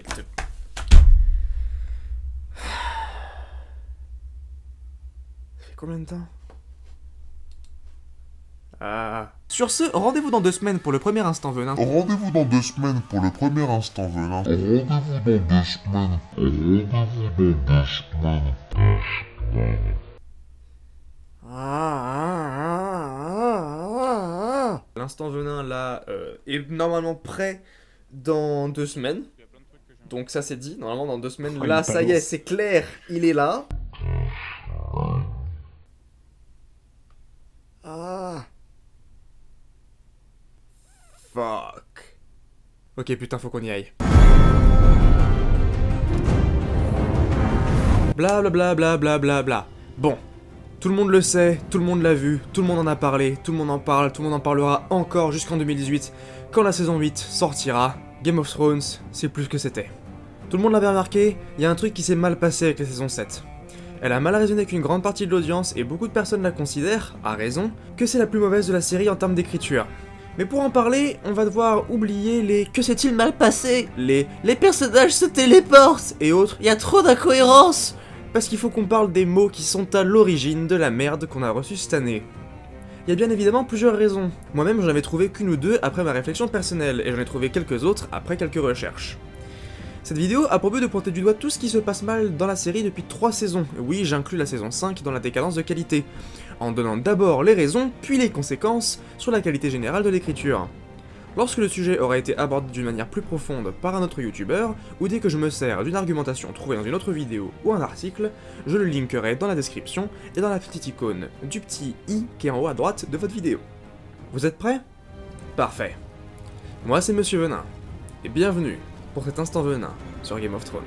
respecte. Ça fait combien de temps? Ah. Sur ce, rendez-vous dans 2 semaines pour le premier instant venin. Rendez-vous dans 2 semaines pour le premier instant venin. Rendez-vous dans 2 semaines. Rendez-vous dans 2 semaines. L'instant venin là est normalement prêt dans 2 semaines. Donc ça c'est dit, normalement dans 2 semaines. Oh, là ça y est, c'est clair, il est là. Ah. Fuck. Ok putain, faut qu'on y aille. Bla bla bla bla bla bla bla. Bon. Tout le monde le sait, tout le monde l'a vu, tout le monde en a parlé, tout le monde en parle, tout le monde en parlera encore jusqu'en 2018, quand la saison 8 sortira. Game of Thrones, c'est plus ce que c'était. Tout le monde l'avait remarqué, il y a un truc qui s'est mal passé avec la saison 7. Elle a mal résonné avec une grande partie de l'audience et beaucoup de personnes la considèrent, à raison, que c'est la plus mauvaise de la série en termes d'écriture. Mais pour en parler, on va devoir oublier les « que s'est-il mal passé ?» les personnages se téléportent » et autres, il y a trop d'incohérences. Parce qu'il faut qu'on parle des mots qui sont à l'origine de la merde qu'on a reçue cette année. Il y a bien évidemment plusieurs raisons. Moi-même j'en avais trouvé qu'une ou deux après ma réflexion personnelle, et j'en ai trouvé quelques autres après quelques recherches. Cette vidéo a pour but de pointer du doigt tout ce qui se passe mal dans la série depuis 3 saisons, oui j'inclus la saison 5 dans la décadence de qualité, en donnant d'abord les raisons, puis les conséquences sur la qualité générale de l'écriture. Lorsque le sujet aura été abordé d'une manière plus profonde par un autre youtubeur, ou dès que je me sers d'une argumentation trouvée dans une autre vidéo ou un article, je le linkerai dans la description et dans la petite icône du petit i qui est en haut à droite de votre vidéo. Vous êtes prêts? Parfait. Moi c'est Monsieur Venin, et bienvenue pour cet instant venin sur Game of Thrones.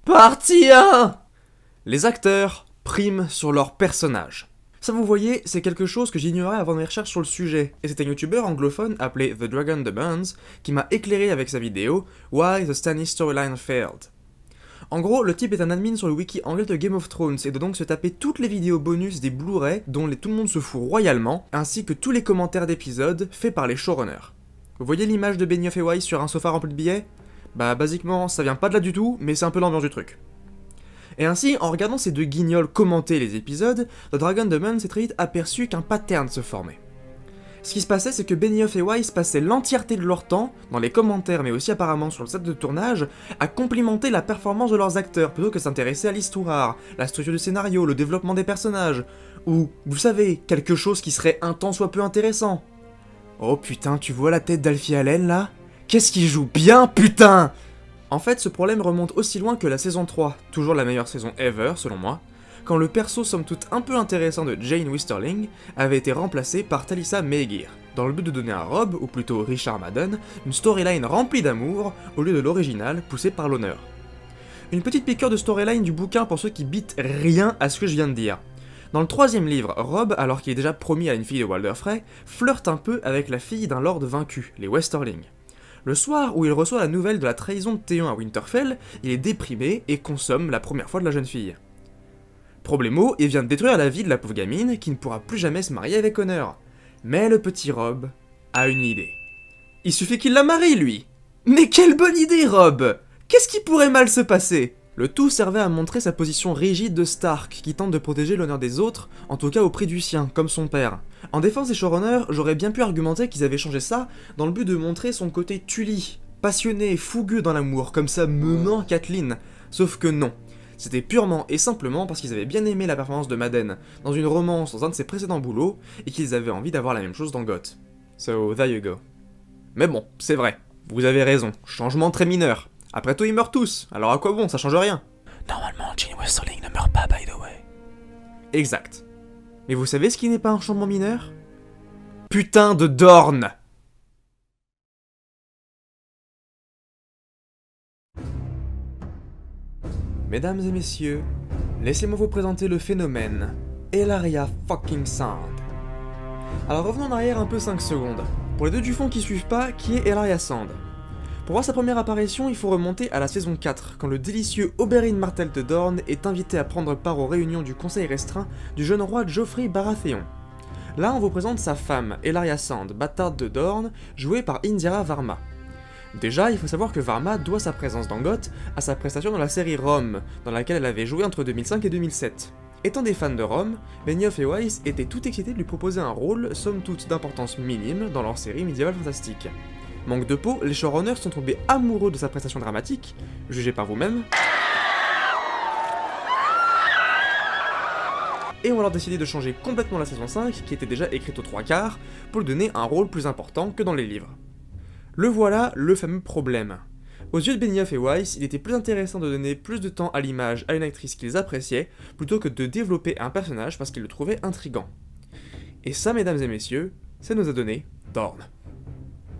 Partie 1. Les acteurs priment sur leurs personnages. Ça vous voyez, c'est quelque chose que j'ignorais avant mes recherches sur le sujet, et c'est un youtubeur anglophone appelé The Dragon The Burns qui m'a éclairé avec sa vidéo Why the Stannis Storyline Failed. En gros, le type est un admin sur le wiki anglais de Game of Thrones et doit donc se taper toutes les vidéos bonus des Blu-ray dont tout le monde se fout royalement, ainsi que tous les commentaires d'épisodes faits par les showrunners. Vous voyez l'image de Benioff et Weiss sur un sofa rempli de billets? Bah basiquement, ça vient pas de là du tout, mais c'est un peu l'ambiance du truc. Et ainsi, en regardant ces deux guignols commenter les épisodes, The Dragon The Burns s'est très vite aperçu qu'un pattern se formait. Ce qui se passait, c'est que Benioff et Weiss passaient l'entièreté de leur temps, dans les commentaires mais aussi apparemment sur le set de tournage, à complimenter la performance de leurs acteurs, plutôt que s'intéresser à l'histoire, la structure du scénario, le développement des personnages, ou, vous savez, quelque chose qui serait un tant soit peu intéressant. Oh putain, tu vois la tête d'Alfie Allen là? Qu'est-ce qu'il joue bien, putain! En fait, ce problème remonte aussi loin que la saison 3, toujours la meilleure saison ever selon moi, quand le perso somme toute un peu intéressant de Jane Westerling avait été remplacé par Talisa Meagir, dans le but de donner à Robb, ou plutôt Richard Madden, une storyline remplie d'amour, au lieu de l'original poussé par l'honneur. Une petite piqûre de storyline du bouquin pour ceux qui bitent rien à ce que je viens de dire. Dans le 3e livre, Robb, alors qu'il est déjà promis à une fille de Walder Frey, flirte un peu avec la fille d'un lord vaincu, les Westerling. Le soir où il reçoit la nouvelle de la trahison de Théon à Winterfell, il est déprimé et consomme la première fois de la jeune fille. Problemo, il vient de détruire la vie de la pauvre gamine qui ne pourra plus jamais se marier avec honneur. Mais le petit Robb a une idée. Il suffit qu'il la marie, lui! Mais quelle bonne idée, Robb! Qu'est-ce qui pourrait mal se passer? Le tout servait à montrer sa position rigide de Stark, qui tente de protéger l'honneur des autres, en tout cas au prix du sien, comme son père. En défense des showrunners, j'aurais bien pu argumenter qu'ils avaient changé ça dans le but de montrer son côté Tully, passionné, fougueux dans l'amour, comme ça menant Catelyn. Sauf que non. C'était purement et simplement parce qu'ils avaient bien aimé la performance de Madden dans une romance dans un de ses précédents boulots, et qu'ils avaient envie d'avoir la même chose dans GOT. So, there you go. Mais bon, c'est vrai, vous avez raison, changement très mineur. Après tout, ils meurent tous, alors à quoi bon, ça change rien. Normalement, Jane Westerling ne meurt pas, by the way. Exact. Mais vous savez ce qui n'est pas un changement mineur? Putain de Dorne! Mesdames et messieurs, laissez-moi vous présenter le phénomène Ellaria fucking Sand. Alors revenons en arrière un peu 5 secondes. Pour les deux du fond qui suivent pas, qui est Ellaria Sand? Pour voir sa première apparition, il faut remonter à la saison 4, quand le délicieux Oberyn Martell de Dorne est invité à prendre part aux réunions du conseil restreint du jeune roi Joffrey Baratheon. Là, on vous présente sa femme, Ellaria Sand, bâtarde de Dorne, jouée par Indira Varma. Déjà, il faut savoir que Varma doit sa présence dans GOT à sa prestation dans la série Rome, dans laquelle elle avait joué entre 2005 et 2007. Étant des fans de Rome, Benioff et Weiss étaient tout excités de lui proposer un rôle, somme toute d'importance minime, dans leur série médiévale fantastique. Manque de peau, les showrunners sont tombés amoureux de sa prestation dramatique, jugez par vous-même, et on a alors décidé de changer complètement la saison 5, qui était déjà écrite aux 3/4, pour lui donner un rôle plus important que dans les livres. Le voilà, le fameux problème. Aux yeux de Benioff et Weiss, il était plus intéressant de donner plus de temps à l'image à une actrice qu'ils appréciaient, plutôt que de développer un personnage parce qu'ils le trouvaient intriguant. Et ça, mesdames et messieurs, ça nous a donné Dorne.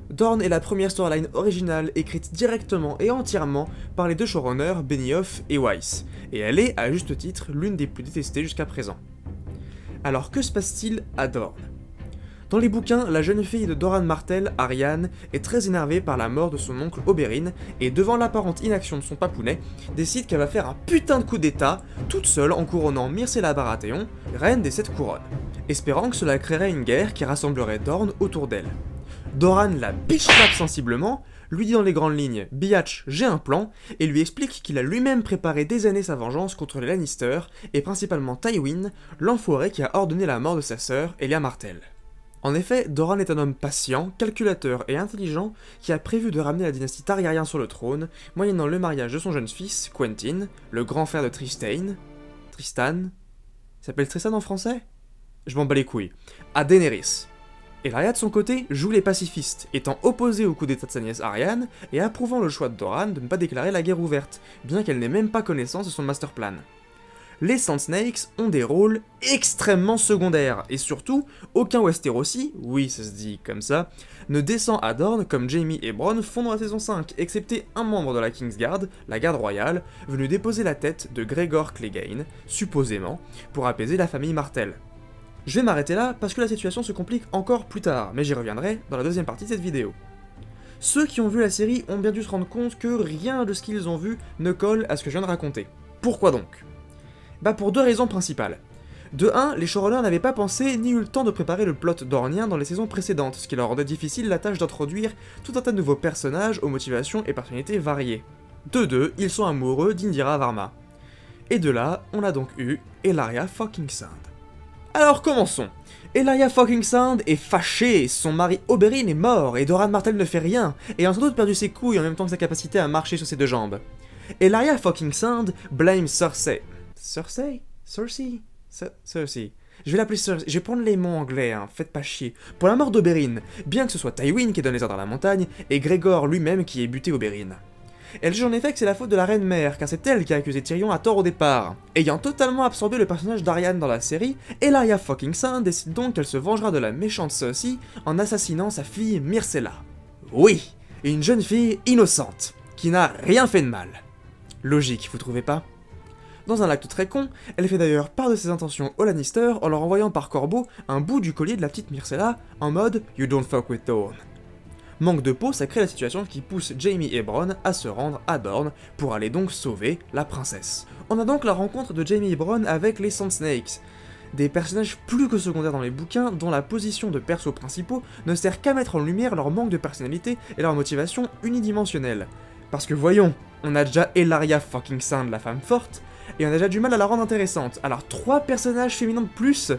Dorne est la première storyline originale écrite directement et entièrement par les deux showrunners Benioff et Weiss, et elle est, à juste titre, l'une des plus détestées jusqu'à présent. Alors que se passe-t-il à Dorne? Dans les bouquins, la jeune fille de Doran Martell, Arianne, est très énervée par la mort de son oncle Oberyn, et devant l'apparente inaction de son papounet, décide qu'elle va faire un putain de coup d'état, toute seule en couronnant Myrcella Baratheon, reine des 7 couronnes, espérant que cela créerait une guerre qui rassemblerait Dorne autour d'elle. Doran la bitch-clap sensiblement, lui dit dans les grandes lignes « Biatch, j'ai un plan », et lui explique qu'il a lui-même préparé des années sa vengeance contre les Lannister, et principalement Tywin, l'enfoiré qui a ordonné la mort de sa sœur, Elia Martell. En effet, Doran est un homme patient, calculateur et intelligent qui a prévu de ramener la dynastie Targaryen sur le trône, moyennant le mariage de son jeune fils, Quentyn, le grand frère de Tristan, il s'appelle Tristan en français? Je m'en bats les couilles, à Daenerys. Ellaria de son côté joue les pacifistes, étant opposée au coup d'état de sa nièce Arianne et approuvant le choix de Doran de ne pas déclarer la guerre ouverte, bien qu'elle n'ait même pas connaissance de son master plan. Les Sand Snakes ont des rôles extrêmement secondaires, et surtout, aucun Westerosi, oui ça se dit comme ça, ne descend à Dorne comme Jaime et Bronn font dans la saison 5, excepté un membre de la Kingsguard, la garde royale, venu déposer la tête de Gregor Clegane, supposément, pour apaiser la famille Martell. Je vais m'arrêter là parce que la situation se complique encore plus tard, mais j'y reviendrai dans la deuxième partie de cette vidéo. Ceux qui ont vu la série ont bien dû se rendre compte que rien de ce qu'ils ont vu ne colle à ce que je viens de raconter. Pourquoi donc? Bah pour deux raisons principales. De 1, les showrunners n'avaient pas pensé ni eu le temps de préparer le plot dornien dans les saisons précédentes, ce qui leur rendait difficile la tâche d'introduire tout un tas de nouveaux personnages aux motivations et personnalités variées. De 2, ils sont amoureux d'Indira Varma. Et de là, on a donc eu Ellaria fucking Sand. Alors commençons. Ellaria fucking Sand est fâchée, son mari Oberyn est mort et Doran Martell ne fait rien, ayant sans doute perdu ses couilles en même temps que sa capacité à marcher sur ses deux jambes. Ellaria fucking Sand blâme Cersei. Cersei? Je vais l'appeler Cersei, je vais prendre les mots anglais, hein, faites pas chier. Pour la mort d'Oberyn, bien que ce soit Tywin qui donne les ordres à la montagne, et Gregor lui-même qui ait buté Oberyn. Elle juge en effet que c'est la faute de la reine-mère, car c'est elle qui a accusé Tyrion à tort au départ. Ayant totalement absorbé le personnage d'Arianne dans la série, Ellaria fucking Sand décide donc qu'elle se vengera de la méchante Cersei en assassinant sa fille Myrcella. Oui, une jeune fille innocente, qui n'a rien fait de mal. Logique, vous trouvez pas? Dans un acte très con, elle fait d'ailleurs part de ses intentions aux Lannister en leur envoyant par corbeau un bout du collier de la petite Myrcella en mode « You don't fuck with Dorne ». Manque de peau, ça crée la situation qui pousse Jaime et Bronn à se rendre à Dorne pour aller donc sauver la princesse. On a donc la rencontre de Jaime et Bronn avec les Sand Snakes, des personnages plus que secondaires dans les bouquins dont la position de persos principaux ne sert qu'à mettre en lumière leur manque de personnalité et leur motivation unidimensionnelle. Parce que voyons, on a déjà Ellaria fucking Sand, la femme forte, et on a déjà du mal à la rendre intéressante, alors 3 personnages féminins de plus?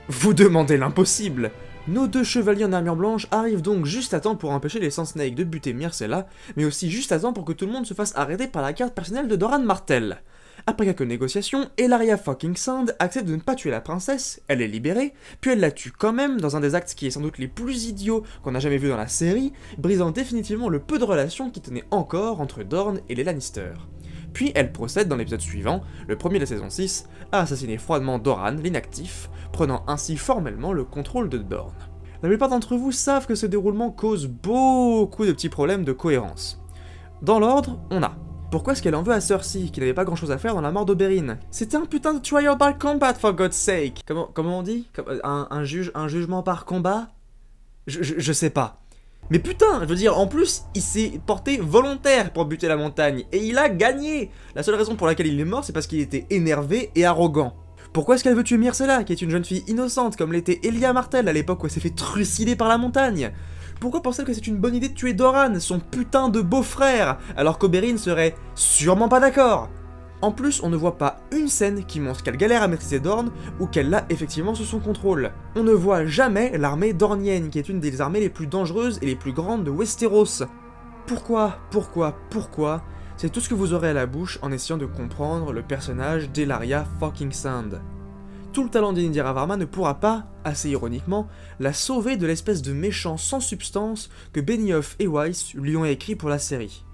Vous demandez l'impossible! Nos deux chevaliers en armure blanche arrivent donc juste à temps pour empêcher les Sand Snakes de buter Myrcella, mais aussi juste à temps pour que tout le monde se fasse arrêter par la garde personnelle de Doran Martell. Après quelques négociations, Ellaria fucking Sand accepte de ne pas tuer la princesse, elle est libérée, puis elle la tue quand même dans un des actes qui est sans doute les plus idiots qu'on a jamais vu dans la série, brisant définitivement le peu de relations qui tenait encore entre Dorne et les Lannister. Puis elle procède dans l'épisode suivant, le premier de la saison 6, à assassiner froidement Doran, l'inactif, prenant ainsi formellement le contrôle de Dorne. La plupart d'entre vous savent que ce déroulement cause beaucoup de petits problèmes de cohérence. Dans l'ordre, on a: pourquoi est-ce qu'elle en veut à Cersei, qui n'avait pas grand chose à faire dans la mort d'Oberyn? C'était un putain de trial by combat, for God's sake! Comment on dit? Un jugement par combat? Je sais pas. Mais putain, je veux dire, en plus, il s'est porté volontaire pour buter la montagne, et il a gagné! La seule raison pour laquelle il est mort, c'est parce qu'il était énervé et arrogant. Pourquoi est-ce qu'elle veut tuer Myrcella, qui est une jeune fille innocente, comme l'était Elia Martell à l'époque où elle s'est fait trucider par la montagne? Pourquoi pense-t-elle que c'est une bonne idée de tuer Doran, son putain de beau-frère, alors qu'Oberyn serait sûrement pas d'accord? En plus, on ne voit pas une scène qui montre qu'elle galère à maîtriser Dorne ou qu'elle l'a effectivement sous son contrôle. On ne voit jamais l'armée dornienne, qui est une des armées les plus dangereuses et les plus grandes de Westeros. Pourquoi? C'est tout ce que vous aurez à la bouche en essayant de comprendre le personnage d'Ellaria fucking Sand. Tout le talent d'Indira Varma ne pourra pas, assez ironiquement, la sauver de l'espèce de méchant sans substance que Benioff et Weiss lui ont écrit pour la série.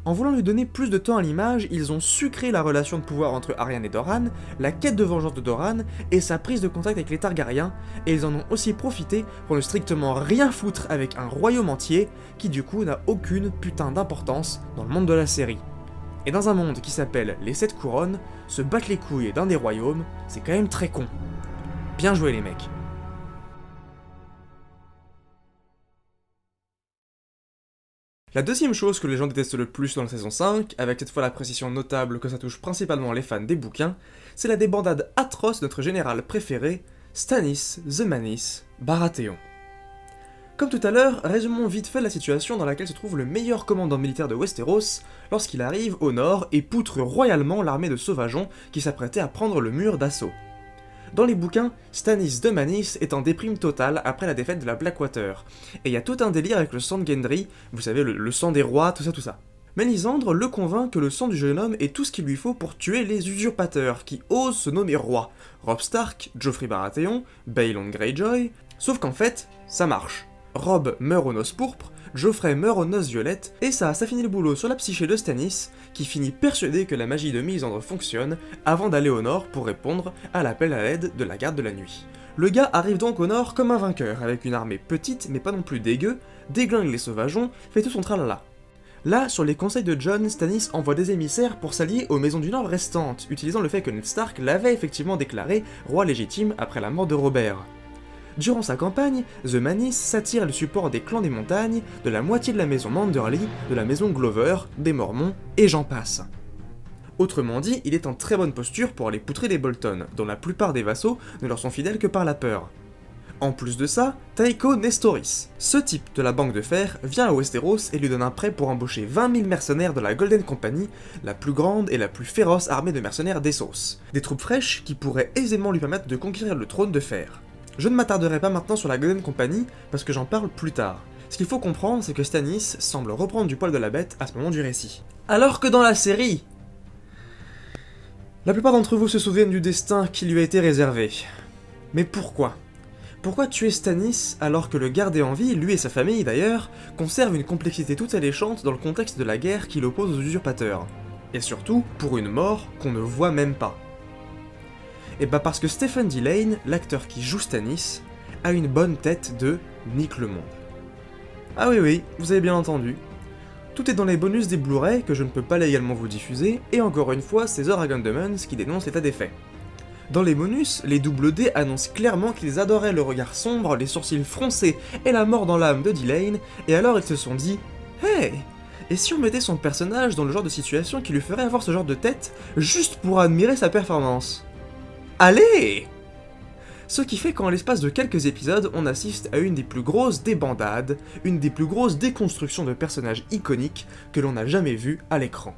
En voulant lui donner plus de temps à l'image, ils ont sucré la relation de pouvoir entre Aryanne et Doran, la quête de vengeance de Doran et sa prise de contact avec les Targaryens, et ils en ont aussi profité pour ne strictement rien foutre avec un royaume entier qui du coup n'a aucune putain d'importance dans le monde de la série. Et dans un monde qui s'appelle les 7 couronnes, se battre les couilles d'un des royaumes, c'est quand même très con. Bien joué les mecs. La deuxième chose que les gens détestent le plus dans la saison 5, avec cette fois la précision notable que ça touche principalement les fans des bouquins, c'est la débandade atroce de notre général préféré, Stannis the Manis Baratheon. Comme tout à l'heure, résumons vite fait la situation dans laquelle se trouve le meilleur commandant militaire de Westeros lorsqu'il arrive au nord et poutre royalement l'armée de sauvageons qui s'apprêtait à prendre le mur d'assaut. Dans les bouquins, Stannis de Manis est en déprime totale après la défaite de la Blackwater, et il y a tout un délire avec le sang de Gendry, vous savez, le sang des rois, tout ça. Mélisandre le convainc que le sang du jeune homme est tout ce qu'il lui faut pour tuer les usurpateurs qui osent se nommer rois, Robb Stark, Joffrey Baratheon, Balon Greyjoy, sauf qu'en fait, ça marche. Robb meurt aux noces pourpres, Joffrey meurt aux noces violettes, et ça finit le boulot sur la psyché de Stannis, qui finit persuadé que la magie de Mélisandre fonctionne, avant d'aller au nord pour répondre à l'appel à l'aide de la garde de la nuit. Le gars arrive donc au nord comme un vainqueur, avec une armée petite mais pas non plus dégueu, déglingue les sauvageons, fait tout son tralala. Là, sur les conseils de Jon, Stannis envoie des émissaires pour s'allier aux maisons du Nord restantes, utilisant le fait que Ned Stark l'avait effectivement déclaré roi légitime après la mort de Robert. Durant sa campagne, The Manis s'attire le support des clans des montagnes, de la moitié de la maison Manderly, de la maison Glover, des Mormons, et j'en passe. Autrement dit, il est en très bonne posture pour aller poutrer les Bolton, dont la plupart des vassaux ne leur sont fidèles que par la peur. En plus de ça, Tycho Nestoris, ce type de la Banque de Fer, vient à Westeros et lui donne un prêt pour embaucher 20 000 mercenaires de la Golden Company, la plus grande et la plus féroce armée de mercenaires d'Essos. Des troupes fraîches qui pourraient aisément lui permettre de conquérir le trône de fer. Je ne m'attarderai pas maintenant sur la Golden Company, parce que j'en parle plus tard. Ce qu'il faut comprendre, c'est que Stannis semble reprendre du poil de la bête à ce moment du récit. Alors que dans la série, la plupart d'entre vous se souviennent du destin qui lui a été réservé. Mais pourquoi? Pourquoi tuer Stannis alors que le garder en vie, lui et sa famille d'ailleurs, conservent une complexité toute alléchante dans le contexte de la guerre qui l'oppose aux usurpateurs? Et surtout, pour une mort qu'on ne voit même pas. Et bah parce que Stephen D. Lane, l'acteur qui joue Stannis, a une bonne tête de nique le monde. Ah oui, vous avez bien entendu. Tout est dans les bonus des Blu-ray que je ne peux pas légalement vous diffuser, et encore une fois, c'est The Dragon Demons qui dénonce l'état des faits. Dans les bonus, les double D annoncent clairement qu'ils adoraient le regard sombre, les sourcils froncés et la mort dans l'âme de D. Lane, et alors ils se sont dit « Hey, et si on mettait son personnage dans le genre de situation qui lui ferait avoir ce genre de tête, juste pour admirer sa performance ?» Allez! Ce qui fait qu'en l'espace de quelques épisodes, on assiste à une des plus grosses débandades, une des plus grosses déconstructions de personnages iconiques que l'on n'a jamais vu à l'écran.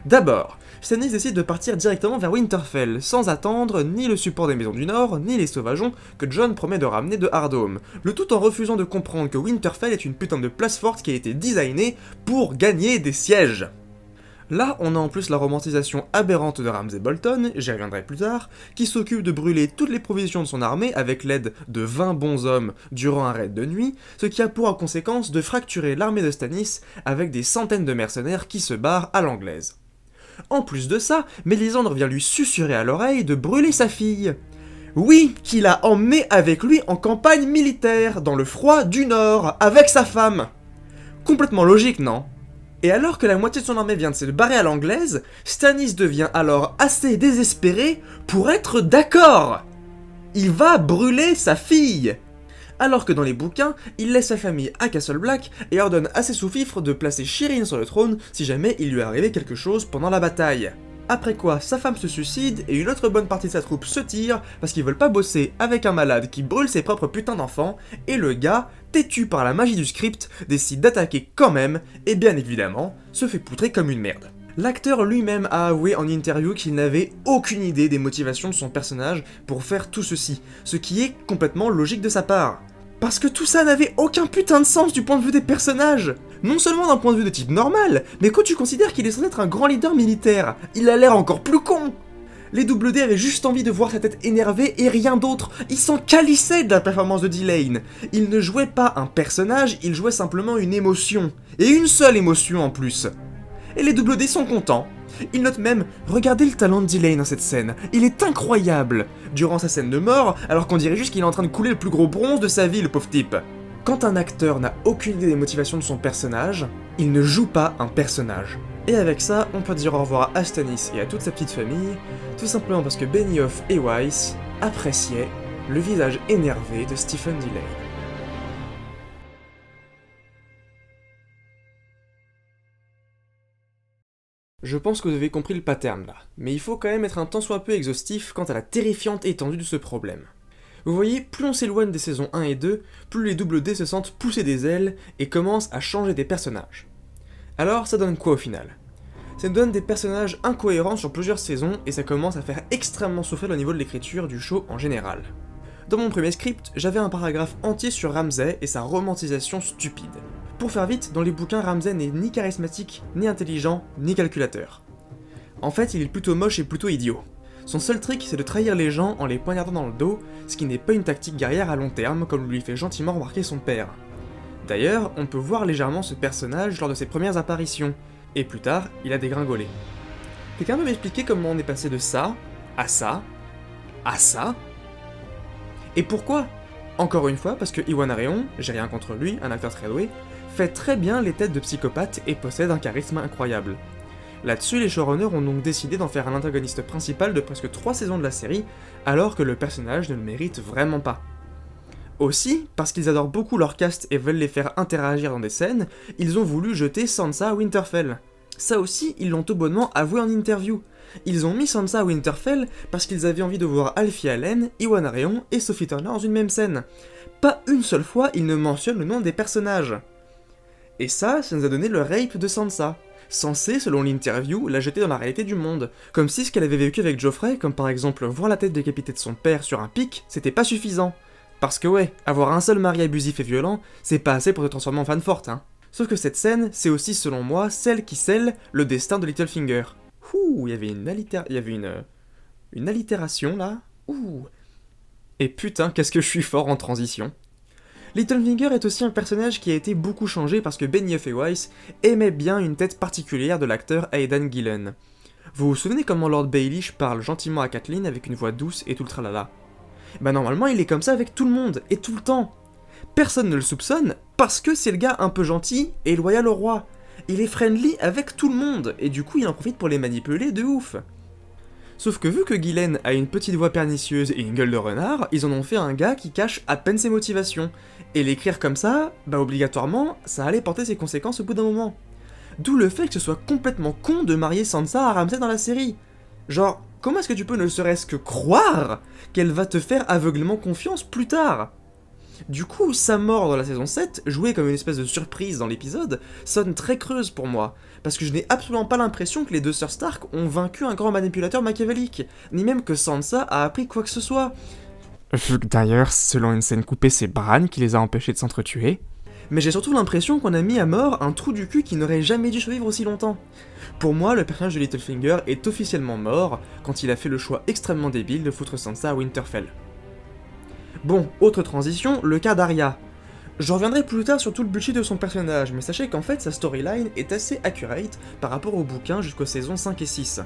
D'abord, Stannis décide de partir directement vers Winterfell, sans attendre ni le support des Maisons du Nord, ni les sauvageons que Jon promet de ramener de Hardhome, le tout en refusant de comprendre que Winterfell est une putain de place forte qui a été designée pour gagner des sièges. Là, on a en plus la romantisation aberrante de Ramsay Bolton, j'y reviendrai plus tard, qui s'occupe de brûler toutes les provisions de son armée avec l'aide de 20 bons hommes durant un raid de nuit, ce qui a pour conséquence de fracturer l'armée de Stannis avec des centaines de mercenaires qui se barrent à l'anglaise. En plus de ça, Mélisandre vient lui susurrer à l'oreille de brûler sa fille. Oui, qu'il a emmené avec lui en campagne militaire, dans le froid du Nord, avec sa femme. Complètement logique, non ? Et alors que la moitié de son armée vient de se barrer à l'anglaise, Stannis devient alors assez désespéré pour être d'accord. Il va brûler sa fille. Alors que dans les bouquins, il laisse sa famille à Castle Black et ordonne à ses sous-fifres de placer Shireen sur le trône si jamais il lui arrivait quelque chose pendant la bataille. Après quoi, sa femme se suicide et une autre bonne partie de sa troupe se tire parce qu'ils veulent pas bosser avec un malade qui brûle ses propres putains d'enfants, et le gars, têtu par la magie du script, décide d'attaquer quand même, et bien évidemment, se fait poutrer comme une merde. L'acteur lui-même a avoué en interview qu'il n'avait aucune idée des motivations de son personnage pour faire tout ceci, ce qui est complètement logique de sa part. Parce que tout ça n'avait aucun putain de sens du point de vue des personnages. Non seulement d'un point de vue de type normal, mais quand tu considères qu'il est censé être un grand leader militaire, il a l'air encore plus con. Les WD avaient juste envie de voir sa tête énervée et rien d'autre, ils s'en calissaient de la performance de D-Lane. Il ne jouait pas un personnage, il jouait simplement une émotion. Et une seule émotion en plus. Et les WD sont contents. Ils notent même « Regardez le talent de D-Lane dans cette scène, il est incroyable !» durant sa scène de mort, alors qu'on dirait juste qu'il est en train de couler le plus gros bronze de sa vie, le pauvre type. Quand un acteur n'a aucune idée des motivations de son personnage, il ne joue pas un personnage. Et avec ça, on peut dire au revoir à Stannis et à toute sa petite famille, tout simplement parce que Benioff et Weiss appréciaient le visage énervé de Stephen D-Lane. Je pense que vous avez compris le pattern là, mais il faut quand même être un tant soit peu exhaustif quant à la terrifiante étendue de ce problème. Vous voyez, plus on s'éloigne des saisons 1 et 2, plus les WD se sentent pousser des ailes et commencent à changer des personnages. Alors ça donne quoi au final? Ça nous donne des personnages incohérents sur plusieurs saisons et ça commence à faire extrêmement souffrir au niveau de l'écriture du show en général. Dans mon premier script, j'avais un paragraphe entier sur Ramsay et sa romantisation stupide. Pour faire vite, dans les bouquins, Ramsay n'est ni charismatique, ni intelligent, ni calculateur. En fait, il est plutôt moche et plutôt idiot. Son seul trick, c'est de trahir les gens en les poignardant dans le dos, ce qui n'est pas une tactique guerrière à long terme, comme lui fait gentiment remarquer son père. D'ailleurs, on peut voir légèrement ce personnage lors de ses premières apparitions, et plus tard, il a dégringolé. Quelqu'un peut m'expliquer comment on est passé de ça, à ça, à ça? Et pourquoi? Encore une fois, parce que Iwan Rheon, j'ai rien contre lui, un acteur très doué, fait très bien les têtes de psychopathes et possède un charisme incroyable. Là-dessus, les showrunners ont donc décidé d'en faire un antagoniste principal de presque 3 saisons de la série, alors que le personnage ne le mérite vraiment pas. Aussi, parce qu'ils adorent beaucoup leur cast et veulent les faire interagir dans des scènes, ils ont voulu jeter Sansa à Winterfell. Ça aussi, ils l'ont tout bonnement avoué en interview. Ils ont mis Sansa à Winterfell parce qu'ils avaient envie de voir Alfie Allen, Iwan Rheon et Sophie Turner dans une même scène. Pas une seule fois, ils ne mentionnent le nom des personnages. Et ça nous a donné le rape de Sansa, censé, selon l'interview, la jeter dans la réalité du monde, comme si ce qu'elle avait vécu avec Joffrey, comme par exemple voir la tête décapitée de son père sur un pic, c'était pas suffisant. Parce que ouais, avoir un seul mari abusif et violent, c'est pas assez pour te transformer en femme forte, hein. Sauf que cette scène, c'est aussi, selon moi, celle qui scelle le destin de Littlefinger. Ouh, il y avait une allitération là. Ouh. Et putain, qu'est-ce que je suis fort en transition. Littlefinger est aussi un personnage qui a été beaucoup changé parce que Benioff et Weiss aimaient bien une tête particulière de l'acteur Aidan Gillen. Vous vous souvenez comment Lord Baelish parle gentiment à Catelyn avec une voix douce et tout le tralala? Bah normalement il est comme ça avec tout le monde, et tout le temps. Personne ne le soupçonne parce que c'est le gars un peu gentil et loyal au roi. Il est friendly avec tout le monde, et du coup il en profite pour les manipuler de ouf. Sauf que vu que Gillen a une petite voix pernicieuse et une gueule de renard, ils en ont fait un gars qui cache à peine ses motivations. Et l'écrire comme ça, bah obligatoirement, ça allait porter ses conséquences au bout d'un moment. D'où le fait que ce soit complètement con de marier Sansa à Ramsay dans la série. Genre, comment est-ce que tu peux ne serait-ce que croire qu'elle va te faire aveuglément confiance plus tard? Du coup, sa mort dans la saison 7, jouée comme une espèce de surprise dans l'épisode, sonne très creuse pour moi, parce que je n'ai absolument pas l'impression que les deux sœurs Stark ont vaincu un grand manipulateur machiavélique, ni même que Sansa a appris quoi que ce soit. Vu que d'ailleurs, selon une scène coupée, c'est Bran qui les a empêchés de s'entretuer. Mais j'ai surtout l'impression qu'on a mis à mort un trou du cul qui n'aurait jamais dû survivre aussi longtemps. Pour moi, le personnage de Littlefinger est officiellement mort quand il a fait le choix extrêmement débile de foutre Sansa à Winterfell. Bon, autre transition, le cas d'Arya. Je reviendrai plus tard sur tout le bullshit de son personnage, mais sachez qu'en fait sa storyline est assez accurate par rapport au bouquin jusqu'aux saisons 5 et 6.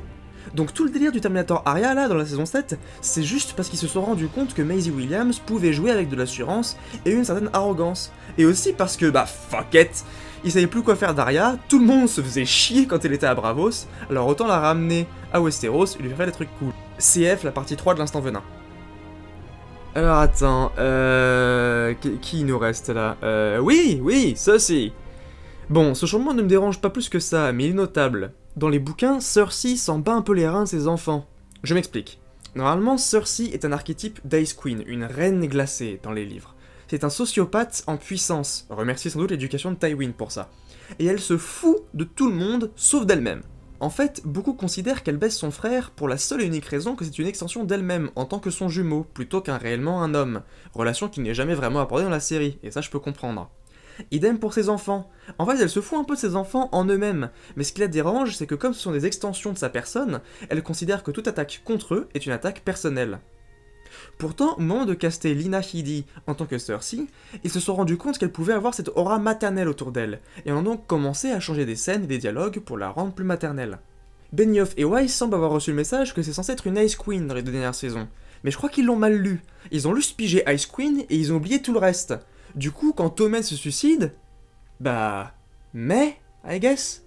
Donc tout le délire du Terminator Arya là dans la saison 7, c'est juste parce qu'ils se sont rendus compte que Maisie Williams pouvait jouer avec de l'assurance et une certaine arrogance. Et aussi parce que bah fuck it, ils savaient plus quoi faire d'Arya, tout le monde se faisait chier quand elle était à Braavos, alors autant la ramener à Westeros et lui faire des trucs cool. CF la partie 3 de l'instant venin. Alors attends, qui nous reste là? Oui, ceci. Bon, ce changement ne me dérange pas plus que ça, mais il est notable. Dans les bouquins, Cersei s'en bat un peu les reins de ses enfants. Je m'explique. Normalement, Cersei est un archétype d'Ice Queen, une reine glacée dans les livres. C'est un sociopathe en puissance, remerciez sans doute l'éducation de Tywin pour ça. Et elle se fout de tout le monde, sauf d'elle-même. En fait, beaucoup considèrent qu'elle baisse son frère pour la seule et unique raison que c'est une extension d'elle-même, en tant que son jumeau, plutôt qu'un réellement un homme. Relation qui n'est jamais vraiment abordée dans la série, et ça je peux comprendre. Idem pour ses enfants. En fait, elle se fout un peu de ses enfants en eux-mêmes, mais ce qui la dérange, c'est que comme ce sont des extensions de sa personne, elle considère que toute attaque contre eux est une attaque personnelle. Pourtant, au moment de caster Lina Headey en tant que Cersei, ils se sont rendus compte qu'elle pouvait avoir cette aura maternelle autour d'elle, et ont donc commencé à changer des scènes et des dialogues pour la rendre plus maternelle. Benioff et Weiss semblent avoir reçu le message que c'est censé être une Ice Queen dans les 2 dernières saisons, mais je crois qu'ils l'ont mal lu. Ils ont juste pigé Ice Queen et ils ont oublié tout le reste. Du coup, quand Tommen se suicide, mais, I guess.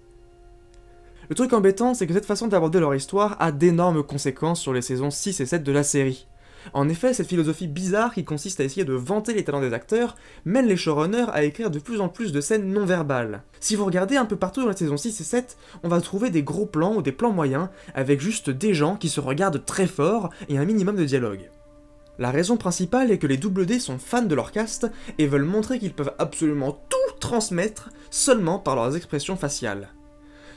Le truc embêtant, c'est que cette façon d'aborder leur histoire a d'énormes conséquences sur les saisons 6 et 7 de la série. En effet, cette philosophie bizarre qui consiste à essayer de vanter les talents des acteurs mène les showrunners à écrire de plus en plus de scènes non verbales. Si vous regardez un peu partout dans la saison 6 et 7, on va trouver des gros plans ou des plans moyens avec juste des gens qui se regardent très fort et un minimum de dialogue. La raison principale est que les Double D sont fans de leur cast et veulent montrer qu'ils peuvent absolument tout transmettre seulement par leurs expressions faciales.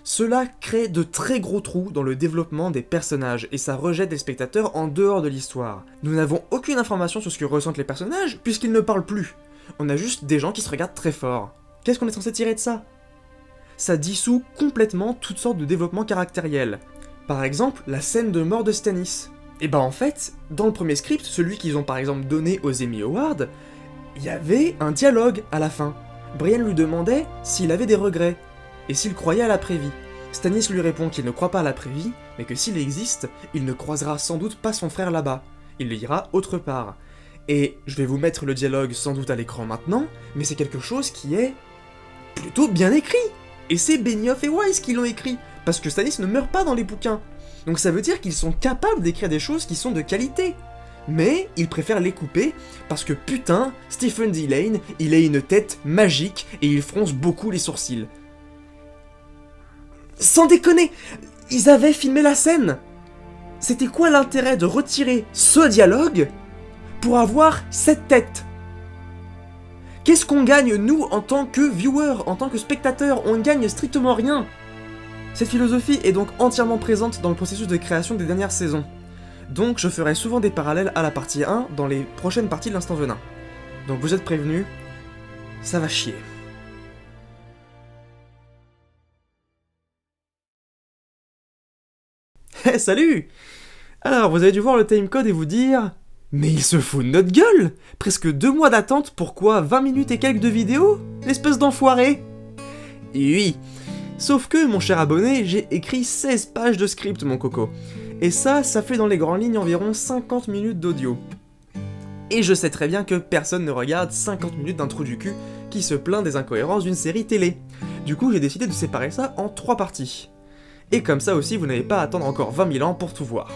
Cela crée de très gros trous dans le développement des personnages et ça rejette les spectateurs en dehors de l'histoire. Nous n'avons aucune information sur ce que ressentent les personnages puisqu'ils ne parlent plus. On a juste des gens qui se regardent très fort. Qu'est-ce qu'on est censé tirer de ça? Ça dissout complètement toutes sortes de développements caractériels. Par exemple, la scène de mort de Stannis. Et bah en fait, dans le premier script, celui qu'ils ont par exemple donné aux Emmy Awards, il y avait un dialogue à la fin. Brienne lui demandait s'il avait des regrets, et s'il croyait à l'après-vie. Stannis lui répond qu'il ne croit pas à l'après-vie, mais que s'il existe, il ne croisera sans doute pas son frère là-bas, il ira autre part. Et je vais vous mettre le dialogue sans doute à l'écran maintenant, mais c'est quelque chose qui est plutôt bien écrit. Et c'est Benioff et Weiss qui l'ont écrit, parce que Stannis ne meurt pas dans les bouquins. Donc ça veut dire qu'ils sont capables d'écrire des choses qui sont de qualité. Mais ils préfèrent les couper parce que putain, Stephen D. Lane, il a une tête magique et il fronce beaucoup les sourcils. Sans déconner, ils avaient filmé la scène. C'était quoi l'intérêt de retirer ce dialogue pour avoir cette tête? Qu'est-ce qu'on gagne nous en tant que viewer, en tant que spectateur? On ne gagne strictement rien. Cette philosophie est donc entièrement présente dans le processus de création des dernières saisons. Donc je ferai souvent des parallèles à la partie 1 dans les prochaines parties de l'Instant Venin. Donc vous êtes prévenus, ça va chier. Hey, salut! Alors, vous avez dû voir le timecode et vous dire... Mais il se fout de notre gueule! Presque 2 mois d'attente pour quoi? 20 minutes et quelques de vidéos? L'espèce d'enfoiré! Et oui! Sauf que, mon cher abonné, j'ai écrit 16 pages de script, mon coco. Et ça fait dans les grandes lignes environ 50 minutes d'audio. Et je sais très bien que personne ne regarde 50 minutes d'un trou du cul qui se plaint des incohérences d'une série télé. Du coup, j'ai décidé de séparer ça en 3 parties. Et comme ça aussi, vous n'avez pas à attendre encore 20 000 ans pour tout voir.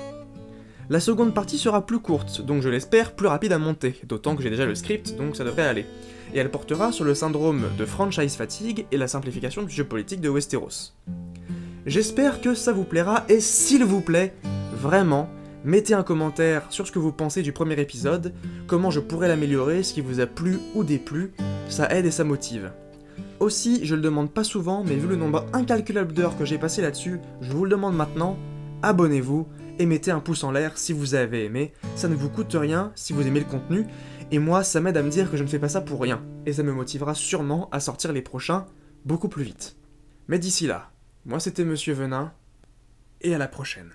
La seconde partie sera plus courte, donc je l'espère plus rapide à monter, d'autant que j'ai déjà le script, donc ça devrait aller. Et elle portera sur le syndrome de franchise fatigue et la simplification du jeu politique de Westeros. J'espère que ça vous plaira, et s'il vous plaît, vraiment, mettez un commentaire sur ce que vous pensez du premier épisode, comment je pourrais l'améliorer, ce qui vous a plu ou déplu, ça aide et ça motive. Aussi, je le demande pas souvent, mais vu le nombre incalculable d'heures que j'ai passé là-dessus, je vous le demande maintenant, abonnez-vous et mettez un pouce en l'air si vous avez aimé, ça ne vous coûte rien si vous aimez le contenu, et moi ça m'aide à me dire que je ne fais pas ça pour rien, et ça me motivera sûrement à sortir les prochains beaucoup plus vite. Mais d'ici là, moi c'était Monsieur Venin, et à la prochaine.